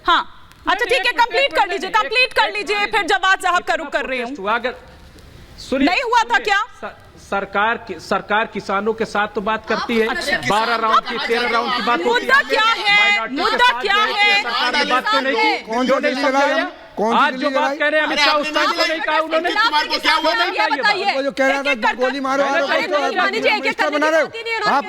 हाँ अच्छा ठीक है, कंप्लीट कर लीजिए, फिर जवाद साहब का रुख कर रही हूँ। नहीं हुआ था क्या? सरकार किसानों के साथ तो बात करती है। 12 राउंड की 13 राउंड की बात होती है। मुद्दा क्या है? सरकार ने बात क्यों नहीं की? क्यों नहीं समझाया? आज जो बात कह रहे हैं अमित शाह, उस टाइम को नहीं कहा उन्होंने। वो जो कह रहा था गोली मारो बना रहे हो आप।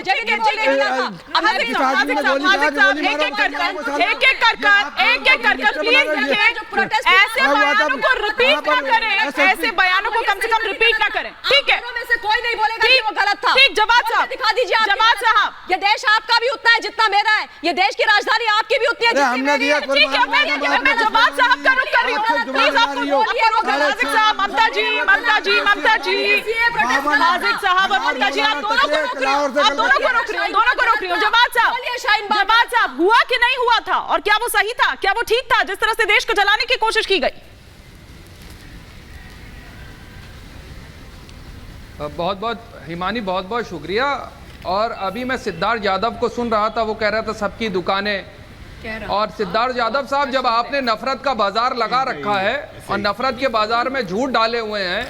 ऐसे बयानों को रिपीट ना करें, ऐसे बयानों को कम से कम रिपीट ना करें, ठीक है? कोई नहीं बोलेगा कि वो गलत था। ठीक, जवाब साहब दिखा दीजिए। जवाब साहब, ये देश आपका भी उतना है जितना मेरा है, ये देश की राजधानी आपकी भी उतनी है जितनी मेरी है। ठीक है, मैं जवाब साहब का रुख कर रही हूँ। प्लीज आपको नाजिक साहब, ममता जी, नाजिक साहब और ममता जी, आप दोनों को रोक रही हूँ। जवाब साहब, हुआ कि नहीं हुआ था, और क्या वो सही था, क्या वो ठीक था जिस तरह से देश को जलाने की कोशिश की गई? बहुत बहुत हिमानी, बहुत बहुत शुक्रिया। और अभी मैं सिद्धार्थ यादव को सुन रहा था, वो कह रहा था सबकी दुकानें, और सिद्धार्थ यादव साहब, जब आपने नफरत का बाजार लगा रखा है और नफरत के बाजार में झूठ डाले हुए हैं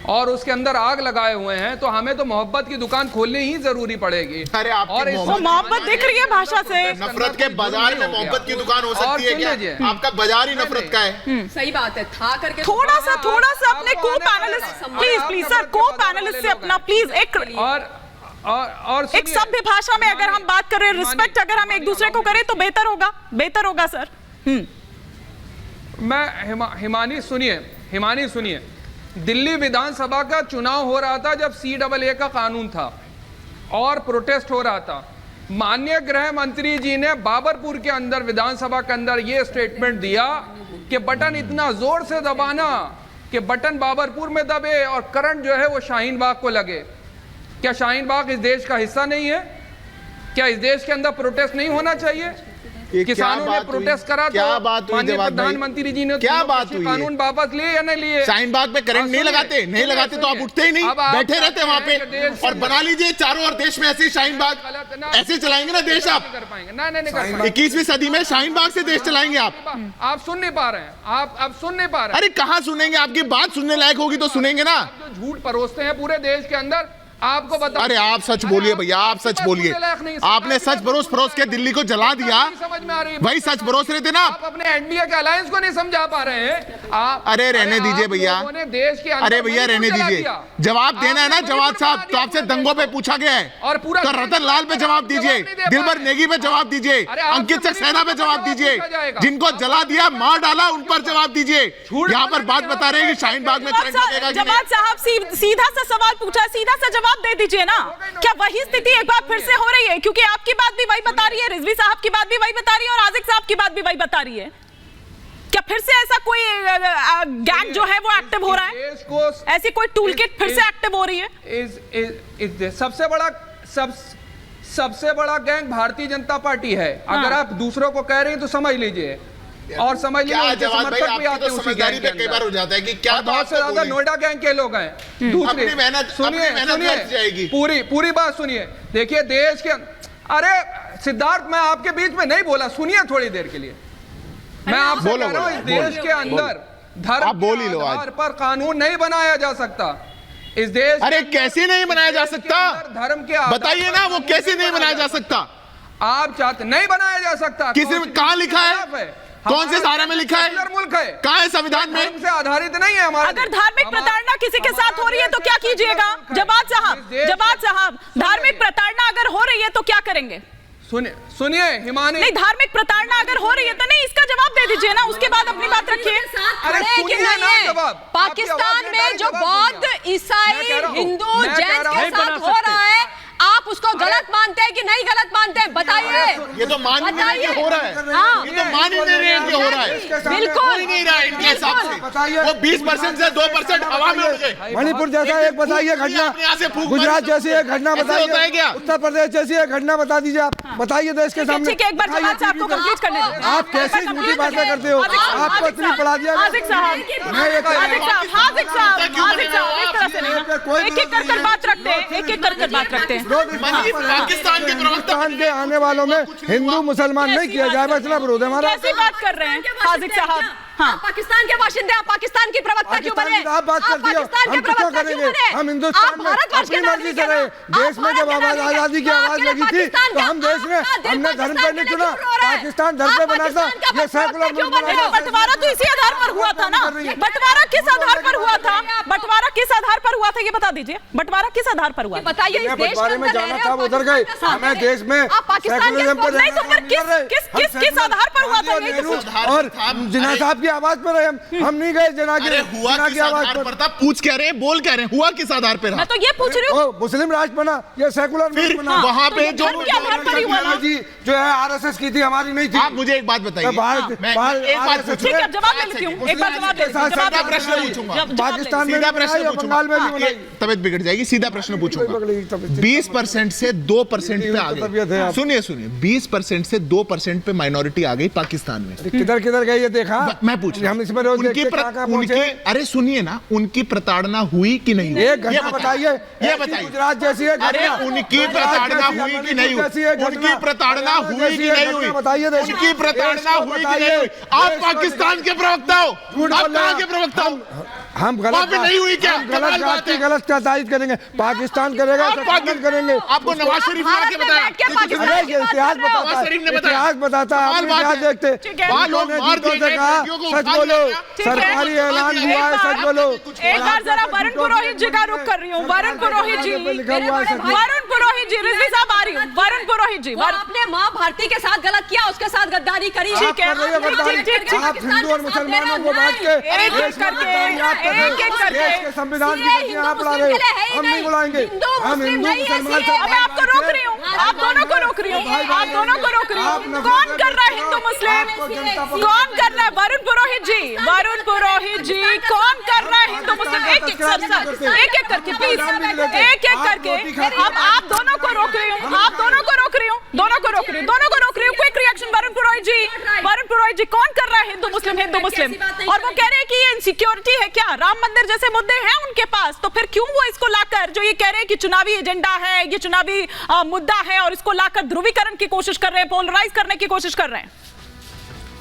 और उसके अंदर आग लगाए हुए हैं, तो हमें तो मोहब्बत की दुकान खोलनी ही जरूरी पड़ेगी। अरे और इसको मोहब्बत दिख रही है भाषा से। नफरत के बाजार में मोहब्बत की दुकान हो सकती है क्या? आपका बाजार ही नफरत का है। सही बात है, था करके थोड़ा सा अपने को पैनलिस्ट, प्लीज सर, को पैनलिस्ट से अपना प्लीज और एक सभ्य भाषा में अगर हम बात कर रहे हैं, रिस्पेक्ट अगर हम एक दूसरे को करें तो बेहतर होगा सर। मैं हिमानी सुनिए, दिल्ली विधानसभा का चुनाव हो रहा था जब CAA का कानून था और प्रोटेस्ट हो रहा था। माननीय गृह मंत्री जी ने बाबरपुर के अंदर, विधानसभा के अंदर ये स्टेटमेंट दिया कि बटन इतना जोर से दबाना कि बटन बाबरपुर में दबे और करंट जो है वो शाहीन बाग को लगे। क्या शाहीन बाग इस देश का हिस्सा नहीं है? क्या इस देश के अंदर प्रोटेस्ट नहीं होना चाहिए? किसानों ने प्रोटेस्ट करा, क्या बात हुई? माननीय प्रधानमंत्री जी ने क्या बात हुई? कानून वापस लिए या नहीं लिए? शाहीन बाग पे करंट नहीं लगाते तो आप उठते ही नहीं, बैठे रहते वहाँ पे। और बना लीजिए चारों ओर देश में ऐसे शाहीन बाग, ऐसे चलाएंगे ना देश आप। 21वीं सदी में शाहीन बाग से देश चलाएंगे आप सुन नहीं पा रहे हैं, आप सुन नहीं पा रहे हैं। अरे कहाँ सुनेंगे? आपकी बात सुनने लायक होगी तो सुनेंगे ना। जो झूठ परोसते हैं पूरे देश के अंदर, आपको बता। अरे आप सच बोलिए भैया, आप सच बोलिए। आपने सच परोस के दिल्ली को जला दिया, वही सच परोस रहे थे ना आप। अपने एनडीए के अलायंस को नहीं समझा पा रहे हैं आप। अरे रहने दीजिए भैया, अरे भैया रहने दीजिए। जवाब देना है ना जवाब साहब, तो आपसे दंगों पे पूछा गया है और पूरा तो रतन लाल पे जवाब दीजिए, दिलबर नेगी पे जवाब दीजिए, अंकित सक्सेना पे जवाब दीजिए, जिनको जला दिया, मार डाला, उन पर जवाब दीजिए। यहाँ पर बात बता रहे हैं कि शाहीन बाग में करंट लगेगा। जवाब साहब सीधा सा सवाल पूछा, सीधा सा जवाब दे दीजिए ना। क्या वही स्थिति एक बार फिर से हो रही है? क्योंकि आपकी बात भी वही बता रही है, रिजवी साहब की बात भी वही बता रही है, और आजिक साहब की बात भी वही बता रही है। क्या फिर से ऐसा कोई गैंग जो है वो एक्टिव हो रहा है? ऐसी कोई टूलकिट फिर से एक्टिव हो रही है? सबसे बड़ा गैंग भारतीय जनता पार्टी है। अगर आप दूसरों को कह रहे हैं तो समझ लीजिए, और समझ लीजिए समर्थक भी आते हैं उसी गैंग के कई बार हो जाता है कि क्या बहुत से ज्यादा नोएडा गैंग के लोग हैं। दूसरी सुनिए, पूरी बात सुनिए। देखिए देश के, अरे सिद्धार्थ, मैं आपके बीच में नहीं बोला, सुनिए थोड़ी देर के लिए। मैं आपसे कह रहा हूं, इस देश के अंदर धर्म के आधार पर कानून नहीं बनाया जा सकता इस देश। अरे कैसे नहीं बनाया जा सकता? धर्म के बताइए ना, वो कैसे नहीं बनाया जा सकता? आप चाहते नहीं बनाया जा सकता? किसी में कहां लिखा है? कौन से धारा में लिखा है? मुल्क है, कहाँ है संविधान में? धर्म से आधारित नहीं है हमारा। अगर धार्मिक प्रताड़ना किसी के साथ हो रही है तो क्या कीजिएगा? जवाब साहब, धार्मिक प्रताड़ना अगर हो रही है तो क्या करेंगे? सुनिए हिमानी, नहीं, धार्मिक प्रताड़ना अगर हो रही है तो नहीं, इसका जवाब दे दीजिए ना, उसके बाद अपनी बात रखिए। पाकिस्तान में जो बौद्ध, ईसाई, हिंदू, जैन के साथ हो रहा है, आप उसको गलत मानते हैं कि नहीं गलत मानते हैं? बताइए। ये तो मान ही नहीं हो रहा है। ये तो मान ही नहीं रेट पे हो रहा है, बिल्कुल हो ही नहीं रहा है इनके हिसाब से। वो 20% से 2% हवा में उड़ गए। मणिपुर जैसा एक बताइए घटना, अपने यहाँ से फूंक गुजरात जैसी एक घटना ऐसे होता है क्या? बताइए, उत्तर प्रदेश जैसी एक घटना बता दीजिए आप, बताइए देश के सामने। ठीक है, एक बार जवाब से आपको कंप्लीट करने दें। आप कैसी झूठी बातें करते हो, आपको इतनी पढ़ा दिया गया। हाजिक साहब, एक तरह से नहीं, एक एक कर बात रखते हैं, एक एक कर बात रखते हैं। पाकिस्तान के प्रवक्ता पाकिस्तान के आने वालों में हिंदू मुसलमान नहीं किया जाएगा, इतना विरोध है हमारा। कैसी बात कर रहे हैं हाजिक साहब? हाँ, पाकिस्तान के बाशिंदे, आप पाकिस्तान की प्रवक्ता क्यों बने? आप बात करती हो, पाकिस्तान के हम क्यों प्रवक्ता करेंगे? क्यों बने? हम हिंदुस्तान में अपनी मर्जी से रहे। देश में जब आजादी की आवाज लगी थी तो हम देश में, हमने धर्म पे नहीं चुना, पाकिस्तान धर्म पे बना था। ये सेकुलर बंटवारा तो इसी आधार पर हुआ था ना। बंटवारा किस आधार पर हुआ था? बंटवारा किस आधार पर हुआ था ये बता दीजिए। बंटवारा किस आधार पर हुआ? बताइए, इस देश बारे में जाना था, वो उधर गए। हमें देश में सेकुलरिज्म पे नहीं तो फिर किस आधार पर हुआ था? यही तो और जिन्ना साहब की आवाज पर रहे हम नहीं गए जिन्ना हुआ की किस आवाज आधार पर था? पूछ कह रहे हैं, बोल कह रहे हैं, हुआ किस आधार पे रहा? मैं तो ये पूछ रही हूँ। मुस्लिम राष्ट्र बना, ये सेकुलर फिर बना। वहाँ पे जो जी जो है आरएसएस की थी, हमारी नहीं थी। आप मुझे एक बात बताइए, एक बात ठीक है, जवाब ले लेती हूँ, एक बार जवाब ले सीधा प्रश्न पूछूंगा, पाकिस्तान में सीधा प्रश्न पूछूंगा, बंगाल में भी बनाई। तबीयत बिगड़ जाएगी। सीधा प्रश्न पूछूंगा, 20% से 2% पे आ गए। सुनिए 20% से 2% पे माइनॉरिटी आ गई पाकिस्तान में। किधर किधर गई ये देखा? मैं पूछ रहा हम इसमें रोज देखते हैं कहाँ कहाँ पहुंचे। अरे सुनिए ना, उनकी प्रताड़ना हुई कि नहीं? ये घटना बताइए, ये बताइए। गुजरात जैसी है अरे उनकी प्रताड़ना हुई कि नहीं हुई? उनकी प्रताड़ना हुई कि नहीं हुई? बताइए, उनकी प्रताड़ना हुई कि नहीं हुई? आप पाकिस्तान के प्रवक्ता हो, आप कहाँ के प्रवक्ता हो? हम गलत नहीं हुई क्या? गलत बात की गलत तारीफ करेंगे, पाकिस्तान करेगा, पाकिस्तान करेंगे। आपको नवाज शरीफ ने आके बताया, इतिहास बताता है, इतिहास बताता है, आप इतिहास देखते। उन्होंने दूतों से कहा सच बोलो, सरकारी ऐलान हुआ है, सच बोलो। एक बार जरा वरुण पुरोहित जी का रुख कर रही हूँ। वरुण पुरोहित जी, रिजवी साहब आ रही हूँ। वरुण पुरोहित जी, आपने माँ भारती के साथ गलत किया, उसके साथ गद्दारी करी। ठीक है, आप हिंदू और मुसलमानों को बांट के संविधान की आप बुला रहे हो, हम नहीं बुलाएंगे। हम हिंदू मुसलमान से मैं आपको रोक रही हूँ, आप दोनों को रोक रही हूँ, आप दोनों को रोक रही हूँ। कौन कर रहा है हिंदू मुस्लिम? कौन कर रहा है? वरुण पुरोहित जी, वरुण पुरोहित जी, कौन कर रहा है हिंदू मुस्लिम? एक एक करके प्लीज, एक एक करके। अब आप दोनों को रोक रही हूँ, आप दोनों को रोक रही हूँ, दोनों को रोक रही हूँ, दोनों को रोक रही हूँ। क्विक रिएक्शन वरुण पुरोहित जी, वरुण पुरोहित जी, कौन कर रहा है हिंदू मुस्लिम? हिंदू मुस्लिम। और वो कह रहे हैं कि ये इनसिक्योरिटी है क्या? राम मंदिर जैसे मुद्दे हैं उनके पास, तो फिर क्यों वो इसको लाकर, जो ये कह रहे हैं कि चुनावी एजेंडा है, ये चुनावी मुद्दा है, और इसको लाकर ध्रुवीकरण की कोशिश कर रहे हैं, पोलराइज करने की कोशिश कर रहे हैं?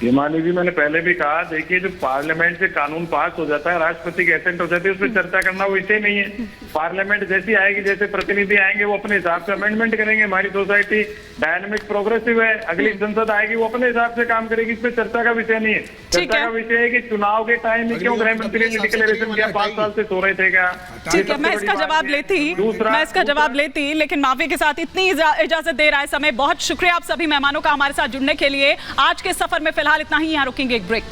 हिमानी जी, मैंने पहले भी कहा, देखिए जब पार्लियामेंट से कानून पास हो जाता है, राष्ट्रपति के एसेंट हो जाती है, उस पर चर्चा करना वो विषय नहीं है। पार्लियामेंट जैसी आएगी, जैसे प्रतिनिधि आएंगे, वो अपने हिसाब से अमेंडमेंट करेंगे। हमारी सोसाइटी डायनामिक प्रोग्रेसिव है, अगली संसद आएगी, वो अपने हिसाब से काम करेगी। इस पर चर्चा का विषय नहीं है। चर्चा का विषय है कि चुनाव के टाइम में क्यों गृह मंत्री ने डिक्लेरेशन किया, 5 साल से सो रहे थे क्या? ठीक है, मैं इसका जवाब लेती, लेकिन माफी के साथ इतनी इजाजत दे रहा है समय। बहुत शुक्रिया आप सभी मेहमानों का हमारे साथ जुड़ने के लिए। आज के सफर में फिलहाल इतना ही, यहाँ रुकेंगे एक ब्रेक।